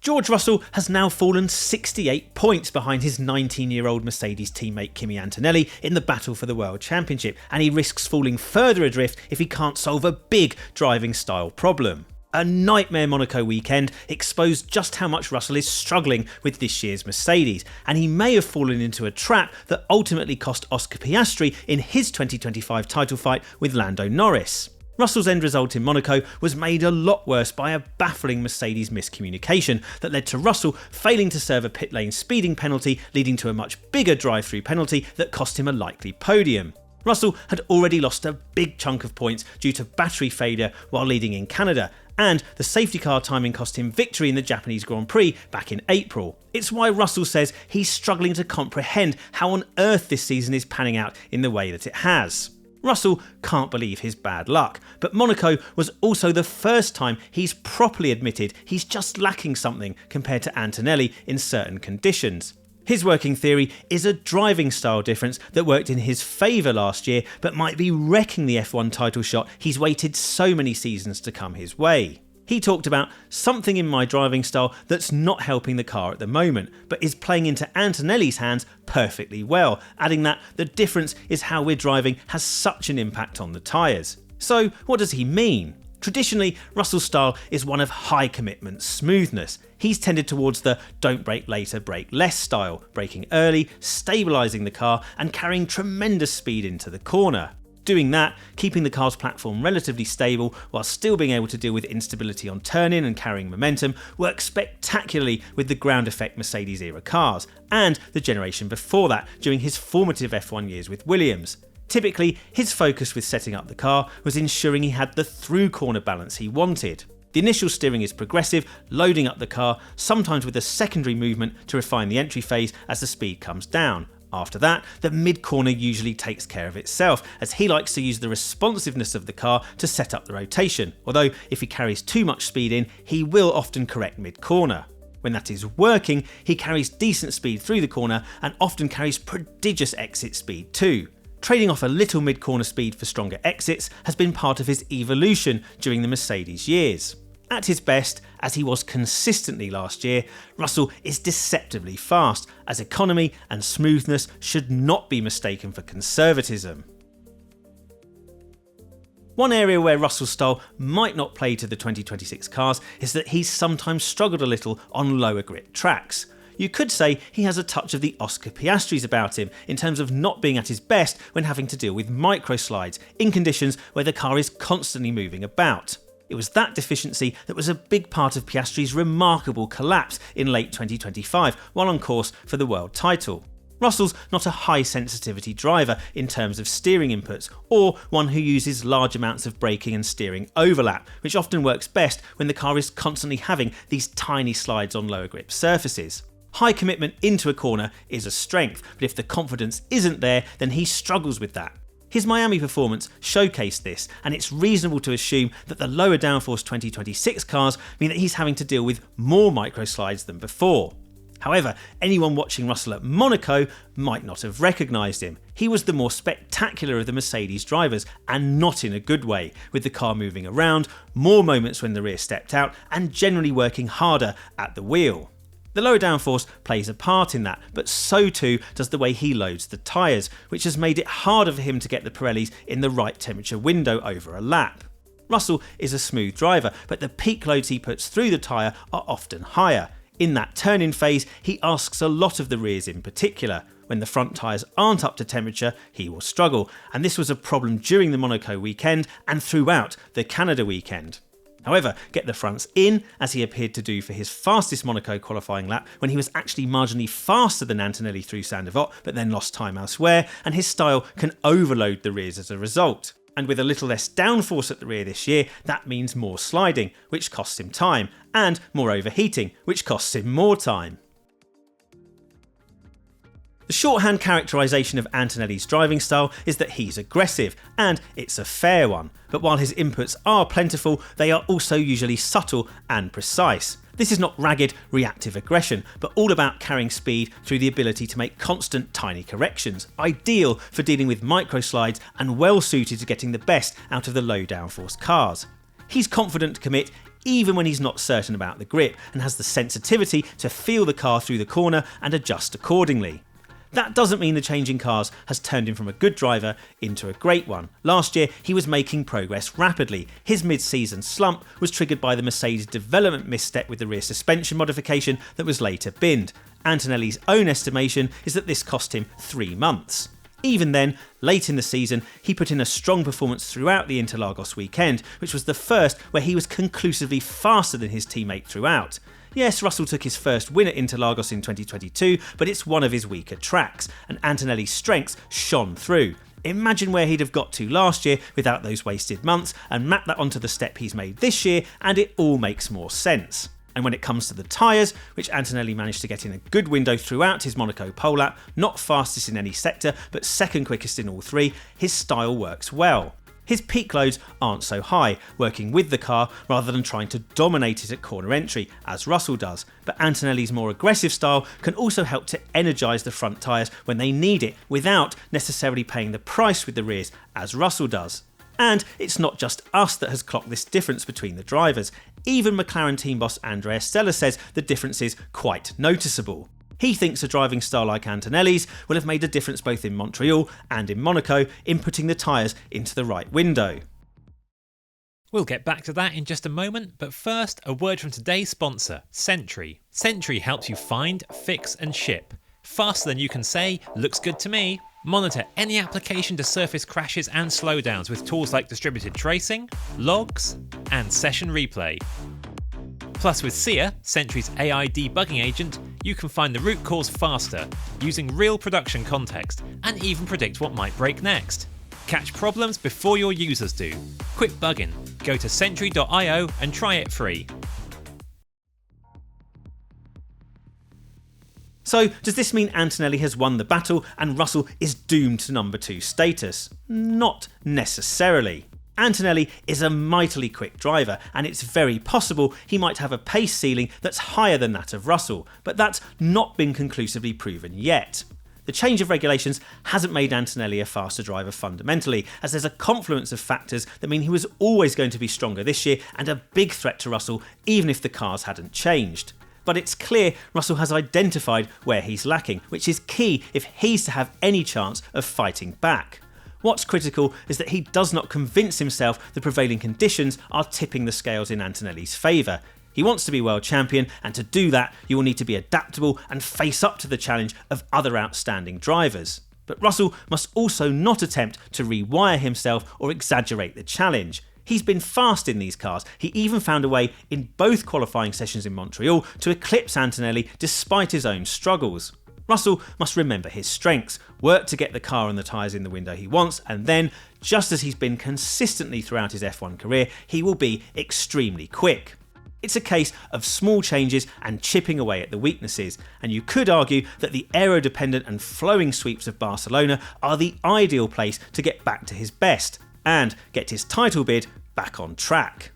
George Russell has now fallen 68 points behind his 19-year-old Mercedes teammate Kimi Antonelli in the battle for the World Championship, and he risks falling further adrift if he can't solve a big driving style problem. A nightmare Monaco weekend exposed just how much Russell is struggling with this year's Mercedes, and he may have fallen into a trap that ultimately cost Oscar Piastri in his 2025 title fight with Lando Norris. Russell's end result in Monaco was made a lot worse by a baffling Mercedes miscommunication that led to Russell failing to serve a pit lane speeding penalty, leading to a much bigger drive-through penalty that cost him a likely podium. Russell had already lost a big chunk of points due to battery failure while leading in Canada, and the safety car timing cost him victory in the Japanese Grand Prix back in April. It's why Russell says he's struggling to comprehend how on earth this season is panning out in the way that it has. Russell can't believe his bad luck, but Monaco was also the first time he's properly admitted he's just lacking something compared to Antonelli in certain conditions. His working theory is a driving style difference that worked in his favour last year but might be wrecking the F1 title shot he's waited so many seasons to come his way. He talked about something in my driving style that's not helping the car at the moment, but is playing into Antonelli's hands perfectly well, adding that the difference is how we're driving has such an impact on the tyres. So what does he mean? Traditionally, Russell's style is one of high commitment smoothness. He's tended towards the don't brake later, brake less style, braking early, stabilising the car and carrying tremendous speed into the corner. Doing that, keeping the car's platform relatively stable while still being able to deal with instability on turn-in and carrying momentum works spectacularly with the ground effect Mercedes era cars, and the generation before that during his formative F1 years with Williams. Typically, his focus with setting up the car was ensuring he had the through corner balance he wanted. The initial steering is progressive, loading up the car, sometimes with a secondary movement to refine the entry phase as the speed comes down. After that, the mid-corner usually takes care of itself, as he likes to use the responsiveness of the car to set up the rotation, although if he carries too much speed in, he will often correct mid-corner. When that is working, he carries decent speed through the corner and often carries prodigious exit speed too. Trading off a little mid-corner speed for stronger exits has been part of his evolution during the Mercedes years. At his best, as he was consistently last year, Russell is deceptively fast, as economy and smoothness should not be mistaken for conservatism. One area where Russell's style might not play to the 2026 cars is that he's sometimes struggled a little on lower grip tracks. You could say he has a touch of the Oscar Piastris about him in terms of not being at his best when having to deal with microslides in conditions where the car is constantly moving about. It was that deficiency that was a big part of Piastri's remarkable collapse in late 2025 while on course for the world title. Russell's not a high sensitivity driver in terms of steering inputs, or one who uses large amounts of braking and steering overlap, which often works best when the car is constantly having these tiny slides on lower grip surfaces. High commitment into a corner is a strength, but if the confidence isn't there, then he struggles with that. His Miami performance showcased this, and it's reasonable to assume that the lower downforce 2026 cars mean that he's having to deal with more microslides than before. However, anyone watching Russell at Monaco might not have recognised him. He was the more spectacular of the Mercedes drivers, and not in a good way, with the car moving around, more moments when the rear stepped out, and generally working harder at the wheel. The lower downforce plays a part in that, but so too does the way he loads the tyres, which has made it harder for him to get the Pirellis in the right temperature window over a lap. Russell is a smooth driver, but the peak loads he puts through the tyre are often higher. In that turn-in phase, he asks a lot of the rears in particular. When the front tyres aren't up to temperature, he will struggle, and this was a problem during the Monaco weekend and throughout the Canada weekend. However, get the fronts in, as he appeared to do for his fastest Monaco qualifying lap when he was actually marginally faster than Antonelli through Saint-Devote, but then lost time elsewhere, and his style can overload the rears as a result. And with a little less downforce at the rear this year, that means more sliding, which costs him time, and more overheating, which costs him more time. The shorthand characterisation of Antonelli's driving style is that he's aggressive, and it's a fair one. But while his inputs are plentiful, they are also usually subtle and precise. This is not ragged, reactive aggression, but all about carrying speed through the ability to make constant tiny corrections, ideal for dealing with microslides and well suited to getting the best out of the low downforce cars. He's confident to commit even when he's not certain about the grip, and has the sensitivity to feel the car through the corner and adjust accordingly. That doesn't mean the change in cars has turned him from a good driver into a great one. Last year, he was making progress rapidly. His mid-season slump was triggered by the Mercedes development misstep with the rear suspension modification that was later binned. Antonelli's own estimation is that this cost him 3 months. Even then, late in the season, he put in a strong performance throughout the Interlagos weekend, which was the first where he was conclusively faster than his teammate throughout. Yes, Russell took his first win at Interlagos in 2022, but it's one of his weaker tracks, and Antonelli's strengths shone through. Imagine where he'd have got to last year without those wasted months, and map that onto the step he's made this year, and it all makes more sense. And when it comes to the tyres, which Antonelli managed to get in a good window throughout his Monaco pole lap, not fastest in any sector, but second quickest in all 3, his style works well. His peak loads aren't so high, working with the car rather than trying to dominate it at corner entry, as Russell does. But Antonelli's more aggressive style can also help to energise the front tyres when they need it, without necessarily paying the price with the rears, as Russell does. And it's not just us that has clocked this difference between the drivers. Even McLaren team boss Andrea Stella says the difference is quite noticeable. He thinks a driving style like Antonelli's will have made a difference both in Montreal and in Monaco in putting the tyres into the right window. We'll get back to that in just a moment, but first, a word from today's sponsor, Sentry. Sentry helps you find, fix and ship. Faster than you can say, looks good to me. Monitor any application to surface crashes and slowdowns with tools like distributed tracing, logs and session replay. Plus with SIA, Sentry's AI debugging agent, you can find the root cause faster, using real production context, and even predict what might break next. Catch problems before your users do. Quit bugging. Go to sentry.io and try it free. So, does this mean Antonelli has won the battle and Russell is doomed to number 2 status? Not necessarily. Antonelli is a mightily quick driver, and it's very possible he might have a pace ceiling that's higher than that of Russell, but that's not been conclusively proven yet. The change of regulations hasn't made Antonelli a faster driver fundamentally, as there's a confluence of factors that mean he was always going to be stronger this year and a big threat to Russell even if the cars hadn't changed. But it's clear Russell has identified where he's lacking, which is key if he's to have any chance of fighting back. What's critical is that he does not convince himself the prevailing conditions are tipping the scales in Antonelli's favour. He wants to be world champion, and to do that you will need to be adaptable and face up to the challenge of other outstanding drivers. But Russell must also not attempt to rewire himself or exaggerate the challenge. He's been fast in these cars. He even found a way in both qualifying sessions in Montreal to eclipse Antonelli despite his own struggles. Russell must remember his strengths, work to get the car and the tyres in the window he wants, and then, just as he's been consistently throughout his F1 career, he will be extremely quick. It's a case of small changes and chipping away at the weaknesses, and you could argue that the aero-dependent and flowing sweeps of Barcelona are the ideal place to get back to his best, and get his title bid back on track.